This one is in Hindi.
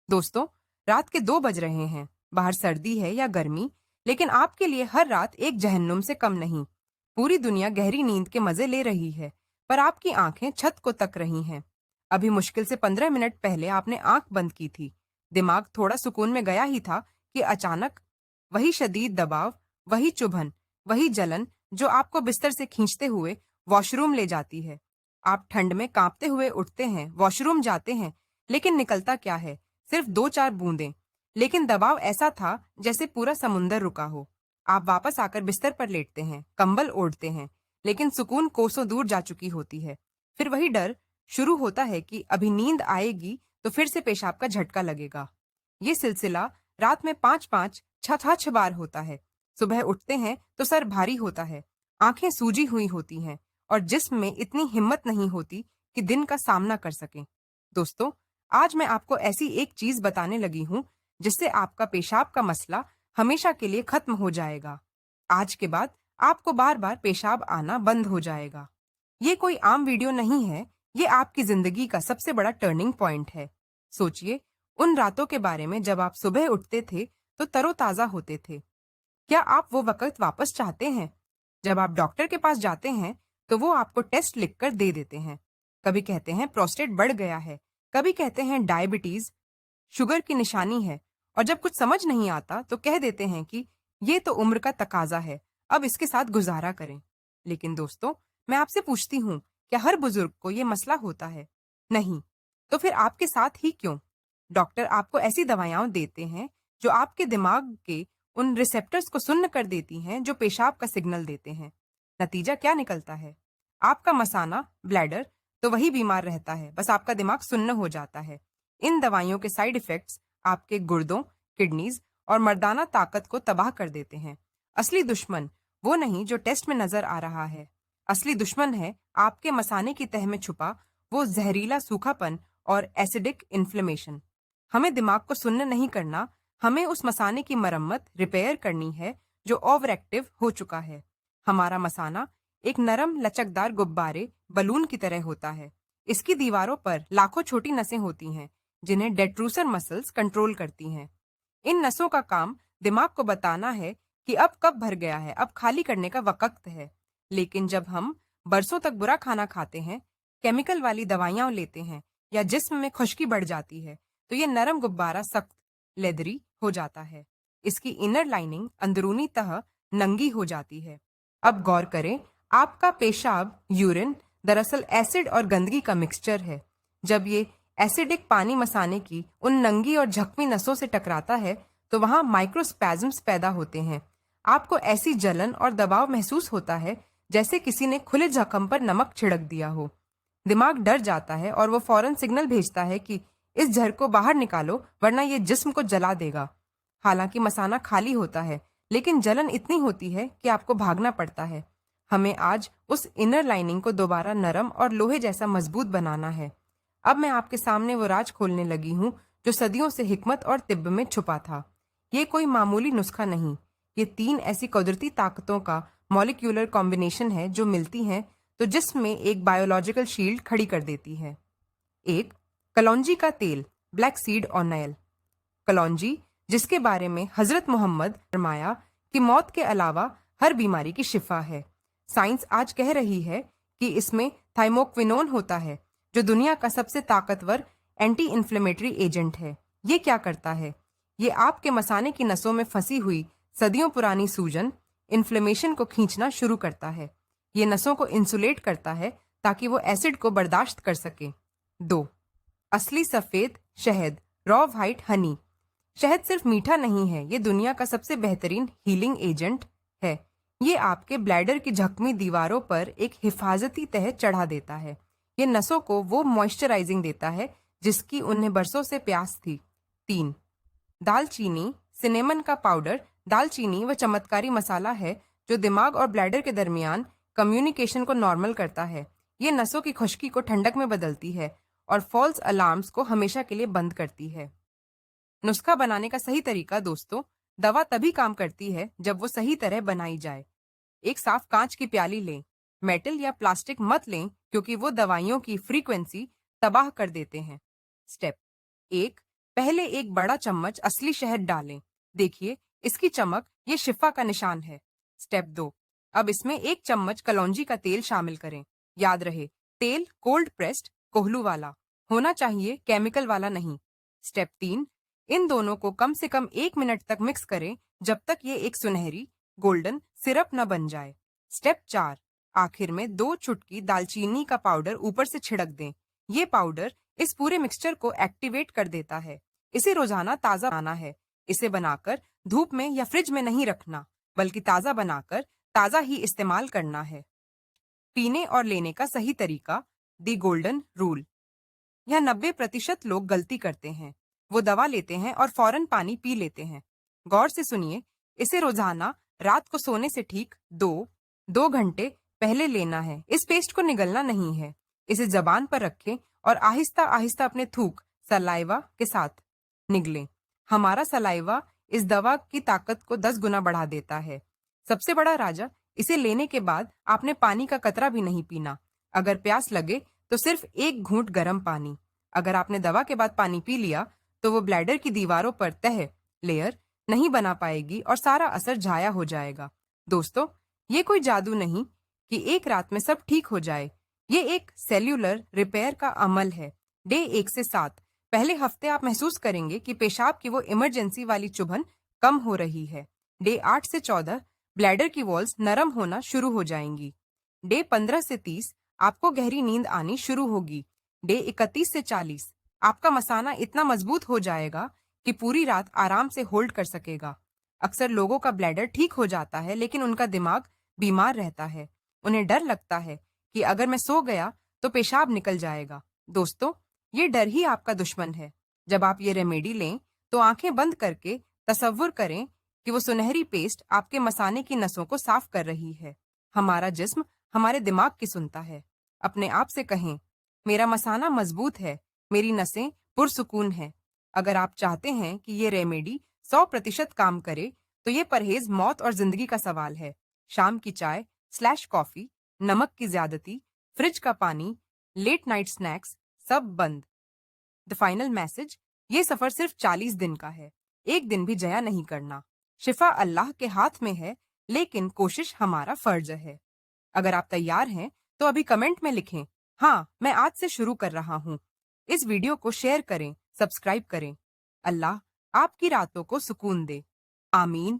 दोस्तों, रात के 2 बज रहे हैं। बाहर सर्दी है या गर्मी, लेकिन आपके लिए हर रात एक जहन्नुम से कम नहीं। पूरी दुनिया गहरी नींद के मजे ले रही है, पर आपकी आंखें छत को तक रही हैं। अभी मुश्किल से 15 मिनट पहले आपने आंख बंद की थी। दिमाग थोड़ा सुकून में गया ही था कि अचानक वही शदीद दबाव, वही चुभन, वही जलन जो आपको बिस्तर से खींचते हुए वॉशरूम ले जाती है। आप ठंड में कांपते हुए उठते हैं, वॉशरूम जाते हैं, लेकिन निकलता क्या है? सिर्फ 2-4 बूंदें। लेकिन दबाव ऐसा था जैसे पूरा समुंदर रुका हो। आप वापस आकर बिस्तर पर लेटते हैं, कंबल ओढ़ते हैं, लेकिन सुकून कोसों दूर जा चुकी होती है। फिर वही डर शुरू होता है कि अभी नींद आएगी तो फिर से पेशाब का झटका लगेगा। ये सिलसिला रात में 5-5, 6-6 बार होता है। सुबह उठते हैं तो सर भारी होता है, आंखें सूजी हुई होती हैं और जिस्म में इतनी हिम्मत नहीं होती कि दिन का सामना कर सकें। दोस्तों, आज मैं आपको ऐसी एक चीज बताने लगी हूँ जिससे आपका पेशाब का मसला हमेशा के लिए खत्म हो जाएगा। आज के बाद आपको बार बार पेशाब आना बंद हो जाएगा। ये कोई आम वीडियो नहीं है, ये आपकी जिंदगी का सबसे बड़ा टर्निंग पॉइंट है। सोचिए उन रातों के बारे में जब आप सुबह उठते थे तो तरोताजा होते थे। क्या आप वो वक्त वापस चाहते हैं? जब आप डॉक्टर के पास जाते हैं तो वो आपको टेस्ट लिखकर दे देते हैं। कभी कहते हैं प्रोस्टेट बढ़ गया है, कभी कहते हैं डायबिटीज, शुगर की निशानी है, और जब कुछ समझ नहीं आता तो कह देते हैं कि ये तो उम्र का तकाजा है, अब इसके साथ गुजारा करें। लेकिन दोस्तों, मैं आपसे पूछती हूँ, क्या हर बुजुर्ग को ये मसला होता है? नहीं। तो फिर आपके साथ ही क्यों? डॉक्टर आपको ऐसी दवाइयां देते हैं जो आपके दिमाग के उन रिसेप्टर्स को सुन्न कर देती हैं जो पेशाब का सिग्नल देते हैं। नतीजा क्या निकलता है? आपका मसाना, ब्लैडर तो वही बीमार रहता है, बस आपका दिमाग सुन्न हो जाता है। इन दवाइयों के साइड इफेक्ट्स आपके गुर्दों, किडनीज और मर्दाना ताकत को तबाह कर देते हैं। असली दुश्मन वो नहीं जो टेस्ट में नजर आ रहा है। असली दुश्मन है आपके मसाने की तह में छुपा वो जहरीला सूखापन और एसिडिक इन्फ्लेमेशन। हमें दिमाग को सुन्न नहीं करना, हमें उस मसाने की मरम्मत, रिपेयर करनी है जो ओवर एक्टिव हो चुका है। हमारा मसाना एक नरम लचकदार गुब्बारे, बलून की तरह होता है। इसकी दीवारों पर लाखों छोटी नसें होती हैं जिन्हें डेट्रूसर मसल्स कंट्रोल करती हैं। इन नसों का काम दिमाग को बताना है कि अब कब भर गया है, अब खाली करने का वक्त है। लेकिन जब हम बरसों तक बुरा खाना खाते हैं, केमिकल वाली दवाइयां लेते हैं या जिस्म में खुश्की बढ़ जाती है, तो ये नरम गुब्बारा सख्त, लेदरी हो जाता है। इसकी इनर लाइनिंग, अंदरूनी तह नंगी हो जाती है। अब गौर करें, आपका पेशाब, यूरिन दरअसल एसिड और गंदगी का मिक्सचर है। जब ये एसिडिक पानी मसाने की उन नंगी और झकमी नसों से टकराता है तो वहां माइक्रोस्पैज्म्स पैदा होते हैं। आपको ऐसी जलन और दबाव महसूस होता है जैसे किसी ने खुले जख्म पर नमक छिड़क दिया हो। दिमाग डर जाता है और वो फौरन सिग्नल भेजता है कि इस जहर को बाहर निकालो वरना ये जिस्म को जला देगा। हालांकि मसाना खाली होता है, लेकिन जलन इतनी होती है कि आपको भागना पड़ता है। हमें आज उस इनर लाइनिंग को दोबारा नरम और लोहे जैसा मजबूत बनाना है। अब मैं आपके सामने वो राज खोलने लगी हूँ जो सदियों से हिकमत और तिब्ब में छुपा था। ये कोई मामूली नुस्खा नहीं, ये 3 ऐसी कुदरती ताकतों का मॉलिक्यूलर कॉम्बिनेशन है जो मिलती हैं तो जिस्म में एक बायोलॉजिकल शील्ड खड़ी कर देती है। 1, कलौंजी का तेल, ब्लैक सीड ऑयल। कलौंजी, जिसके बारे में हजरत मोहम्मद फरमाया कि मौत के अलावा हर बीमारी की शिफा है। साइंस आज कह रही है कि इसमें थाइमोक्विनोन होता है जो दुनिया का सबसे ताकतवर एंटी इन्फ्लेमेटरी एजेंट है। ये क्या करता है? ये आपके मसाने की नसों में फंसी हुई सदियों पुरानी सूजन, इन्फ्लेमेशन को खींचना शुरू करता है। ये नसों को इंसुलेट करता है ताकि वो एसिड को बर्दाश्त कर सके। 2, असली सफेद शहद, रॉ व्हाइट हनी। शहद सिर्फ मीठा नहीं है, ये दुनिया का सबसे बेहतरीन हीलिंग एजेंट है। ये आपके ब्लैडर की झकमी दीवारों पर एक हिफाजती तह चढ़ा देता है। ये नसों को वो मॉइस्चराइजिंग देता है जिसकी उन्हें बरसों से प्यास थी। 3, दालचीनी, सिनेमन का पाउडर। दालचीनी वह चमत्कारी मसाला है जो दिमाग और ब्लैडर के दरमियान कम्युनिकेशन को नॉर्मल करता है। ये नसों की खुश्की को ठंडक में बदलती है और फॉल्स अलार्म्स को हमेशा के लिए बंद करती है। नुस्खा बनाने का सही तरीका दोस्तों, दवा तभी काम करती है जब वो सही तरह बनाई जाए। एक साफ कांच की प्याली लें, मेटल या प्लास्टिक मत लें क्योंकि वो दवाइयों की फ्रीक्वेंसी तबाह कर देते हैं। स्टेप 1, पहले एक बड़ा चम्मच असली शहद डालें। देखिए, इसकी चमक ये शिफा का निशान है। स्टेप 2, अब इसमें 1 चम्मच कलौंजी का तेल शामिल करें। याद रहे, तेल कोल्ड प्रेस्ड कोहलू वाला होना चाहिए, केमिकल वाला नहीं। स्टेप 3, इन दोनों को कम से कम 1 मिनट तक मिक्स करें जब तक ये एक सुनहरी गोल्डन सिरप न बन जाए। स्टेप 4, आखिर में 2 चुटकी दालचीनी का पाउडर ऊपर से छिड़क दें। ये पाउडर इस पूरे मिक्सचर को एक्टिवेट कर देता है। इसे रोजाना ताजा बनाना है। इसे बनाकर धूप में या फ्रिज में नहीं रखना, बल्कि ताजा बनाकर ताजा ही इस्तेमाल करना है। पीने और लेने का सही तरीका, दी गोल्डन रूल। यह 90% लोग गलती करते हैं। वो दवा लेते हैं और फौरन पानी पी लेते हैं। गौर से सुनिए, इसे रोजाना रात को सोने से ठीक 2 घंटे पहले लेना है। इस पेस्ट को निगलना नहीं है। इसे जबान पर रखें और आहिस्ता आहिस्ता अपने थूक सलाइवा के साथ निगलें। हमारा सलाइवा इस दवा की ताकत को 10 गुना बढ़ा देता है। सबसे बड़ा राजा, इसे लेने के बाद आपने पानी का कतरा भी नहीं पीना। अगर प्यास लगे तो सिर्फ 1 घूंट गर्म पानी। अगर आपने दवा के बाद पानी पी लिया तो वो ब्लैडर की दीवारों पर तह लेयर नहीं बना पाएगी और सारा असर झाया हो जाएगा। दोस्तों, ये कोई जादू नहीं कि एक रात में सब ठीक हो जाए। ये एक सेल्यूलर रिपेयर का अमल है। डे 1 से 7 पहले हफ्ते आप महसूस करेंगे कि पेशाब की वो इमरजेंसी वाली चुभन कम हो रही है। डे 8 से 14 ब्लैडर की वॉल्स नरम होना शुरू हो जाएंगी। डे 15 से 30 आपको गहरी नींद आनी शुरू होगी। डे 31 से 40 आपका मसाना इतना मजबूत हो जाएगा कि पूरी रात आराम से होल्ड कर सकेगा। अक्सर लोगों का ब्लैडर ठीक हो जाता है, लेकिन उनका दिमाग बीमार रहता है। उन्हें डर लगता है कि अगर मैं सो गया तो पेशाब निकल जाएगा। दोस्तों, ये डर ही आपका दुश्मन है। जब आप ये रेमेडी लें तो आंखें बंद करके तसव्वुर करें कि वो सुनहरी पेस्ट आपके मसाने की नसों को साफ कर रही है। हमारा जिस्म हमारे दिमाग की सुनता है। अपने आप से कहें, मेरा मसाना मजबूत है, मेरी नसें पुरसुकून हैं। अगर आप चाहते हैं कि ये रेमेडी 100% काम करे, तो ये परहेज मौत और जिंदगी का सवाल है। शाम की चाय / कॉफी, नमक की ज्यादती, फ्रिज का पानी, लेट नाइट स्नैक्स, सब बंद। द फाइनल मैसेज, ये सफर सिर्फ 40 दिन का है। एक दिन भी जया नहीं करना। शिफा अल्लाह के हाथ में है, लेकिन कोशिश हमारा फर्ज है। अगर आप तैयार हैं तो अभी कमेंट में लिखें, हाँ, मैं आज से शुरू कर रहा हूँ। इस वीडियो को शेयर करें, सब्सक्राइब करें। अल्लाह आपकी रातों को सुकून दे। आमीन।